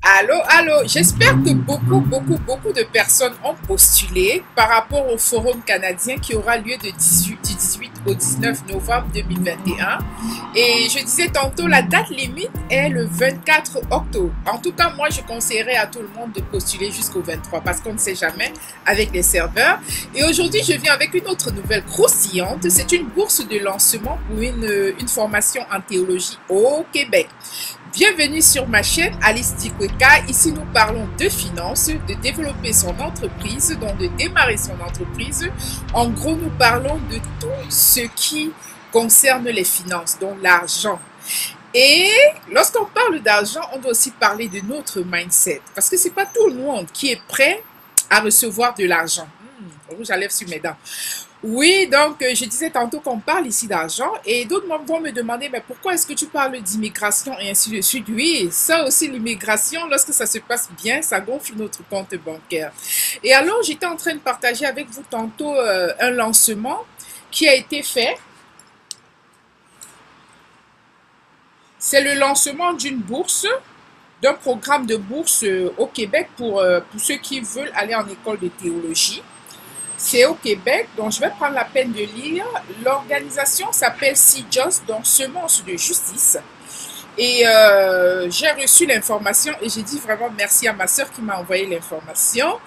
Allô, allô, j'espère que beaucoup de personnes ont postulé par rapport au Forum canadien qui aura lieu du 18 au 19 novembre 2021. Et je disais tantôt, la date limite est le 24 octobre. En tout cas, moi, je conseillerais à tout le monde de postuler jusqu'au 23 parce qu'on ne sait jamais avec les serveurs. Et aujourd'hui, je viens avec une autre nouvelle croustillante. C'est une bourse de lancement pour une formation en théologie au Québec. Bienvenue sur ma chaîne Alice Dikweka. Ici, nous parlons de finances, de développer son entreprise, donc de démarrer son entreprise. En gros, nous parlons de tout ce qui concerne les finances, donc l'argent. Et lorsqu'on parle d'argent, on doit aussi parler de notre mindset. Parce que ce n'est pas tout le monde qui est prêt à recevoir de l'argent. Rouge à lèvres sur mes dents. Oui, donc je disais tantôt qu'on parle ici d'argent et d'autres vont me demander mais pourquoi est-ce que tu parles d'immigration et ainsi de suite. Oui, ça aussi l'immigration, lorsque ça se passe bien, ça gonfle notre compte bancaire. Et alors j'étais en train de partager avec vous tantôt un lancement qui a été fait. C'est le lancement d'une bourse, d'un programme de bourse au Québec pour ceux qui veulent aller en école de théologie. C'est au Québec, donc je vais prendre la peine de lire. L'organisation s'appelle CJOS, donc Semences de Justice. Et j'ai reçu l'information et j'ai dit vraiment merci à ma soeur qui m'a envoyé l'information.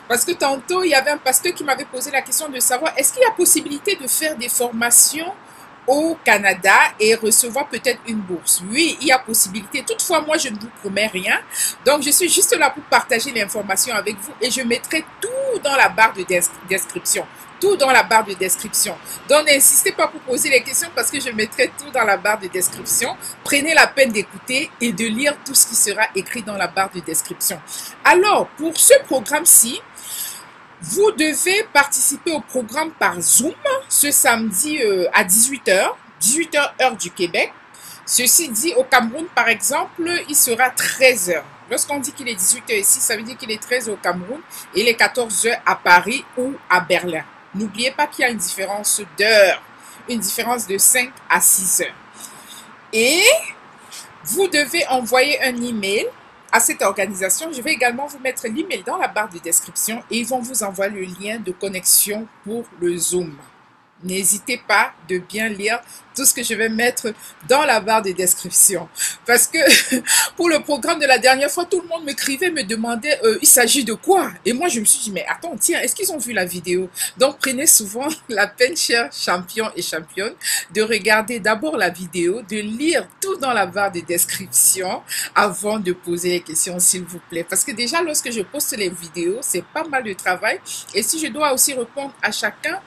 Parce que tantôt, il y avait un pasteur qui m'avait posé la question de savoir est-ce qu'il y a possibilité de faire des formations au Canada et recevoir peut-être une bourse. Oui, il y a possibilité. Toutefois, moi, je ne vous promets rien. Donc, je suis juste là pour partager l'information avec vous et je mettrai tout dans la barre de description. Tout dans la barre de description. Donc, n'insistez pas pour poser les questions parce que je mettrai tout dans la barre de description. Prenez la peine d'écouter et de lire tout ce qui sera écrit dans la barre de description. Alors, pour ce programme-ci, vous devez participer au programme par Zoom ce samedi à 18h, 18h heure du Québec. Ceci dit, au Cameroun, par exemple, il sera 13h. Lorsqu'on dit qu'il est 18h ici, ça veut dire qu'il est 13h au Cameroun et il est 14h à Paris ou à Berlin. N'oubliez pas qu'il y a une différence d'heure, une différence de 5 à 6 heures. Et vous devez envoyer un email à cette organisation. Je vais également vous mettre l'email dans la barre de description et ils vont vous envoyer le lien de connexion pour le Zoom. N'hésitez pas de bien lire tout ce que je vais mettre dans la barre de description. Parce que pour le programme de la dernière fois, tout le monde m'écrivait, me demandait il s'agit de quoi? Et moi, je me suis dit, mais attends, tiens, est-ce qu'ils ont vu la vidéo? Donc, prenez souvent la peine, chers champions et championnes, de regarder d'abord la vidéo, de lire tout dans la barre de description avant de poser les questions, s'il vous plaît. Parce que déjà, lorsque je poste les vidéos, c'est pas mal de travail. Et si je dois aussi répondre à chacun,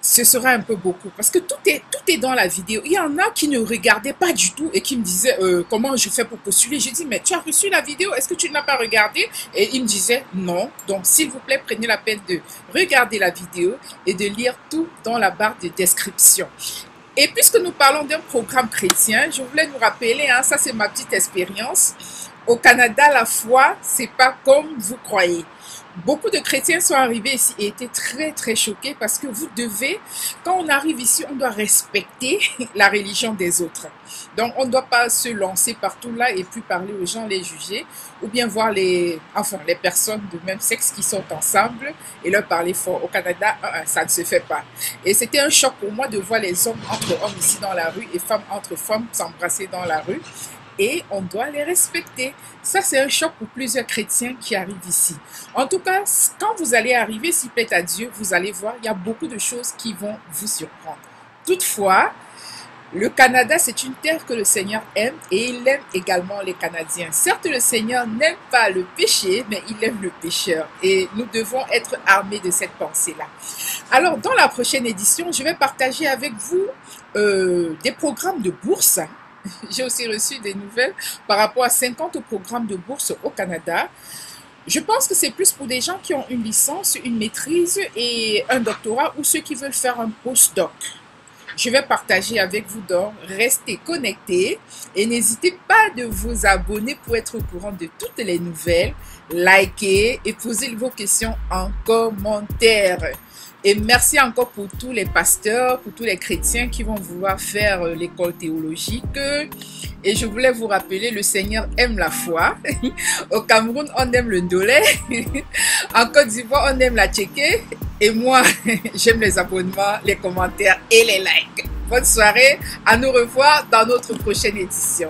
ce sera un peu beaucoup parce que tout est dans la vidéo. Il y en a qui ne regardaient pas du tout et qui me disaient comment je fais pour postuler. J'ai dit mais tu as reçu la vidéo, est-ce que tu ne l'as pas regardée? Et ils me disaient non. Donc s'il vous plaît, prenez la peine de regarder la vidéo et de lire tout dans la barre de description. Et puisque nous parlons d'un programme chrétien, je voulais nous rappeler, hein, ça c'est ma petite expérience. Au Canada, la foi, c'est pas comme vous croyez. Beaucoup de chrétiens sont arrivés ici et étaient très choqués parce que vous devez, quand on arrive ici, on doit respecter la religion des autres. Donc, on ne doit pas se lancer partout là et puis parler aux gens, les juger, ou bien voir les personnes de même sexe qui sont ensemble et leur parler fort. Au Canada, ça ne se fait pas. Et c'était un choc pour moi de voir les hommes entre hommes ici dans la rue et femmes entre femmes s'embrasser dans la rue. Et on doit les respecter. Ça, c'est un choc pour plusieurs chrétiens qui arrivent ici. En tout cas, quand vous allez arriver, s'il plaît à Dieu, vous allez voir, il y a beaucoup de choses qui vont vous surprendre. Toutefois, le Canada, c'est une terre que le Seigneur aime et il aime également les Canadiens. Certes, le Seigneur n'aime pas le péché, mais il aime le pécheur. Et nous devons être armés de cette pensée-là. Alors, dans la prochaine édition, je vais partager avec vous des programmes de bourse. J'ai aussi reçu des nouvelles par rapport à 50 programmes de bourse au Canada. Je pense que c'est plus pour des gens qui ont une licence, une maîtrise et un doctorat ou ceux qui veulent faire un postdoc. Je vais partager avec vous donc, restez connectés et n'hésitez pas de vous abonner pour être au courant de toutes les nouvelles, likez et posez vos questions en commentaire. Et merci encore pour tous les pasteurs, pour tous les chrétiens qui vont vouloir faire l'école théologique. Et je voulais vous rappeler, le Seigneur aime la foi. Au Cameroun, on aime le ndolé. En Côte d'Ivoire, on aime la tchéké. Et moi, j'aime les abonnements, les commentaires et les likes. Bonne soirée, à nous revoir dans notre prochaine édition.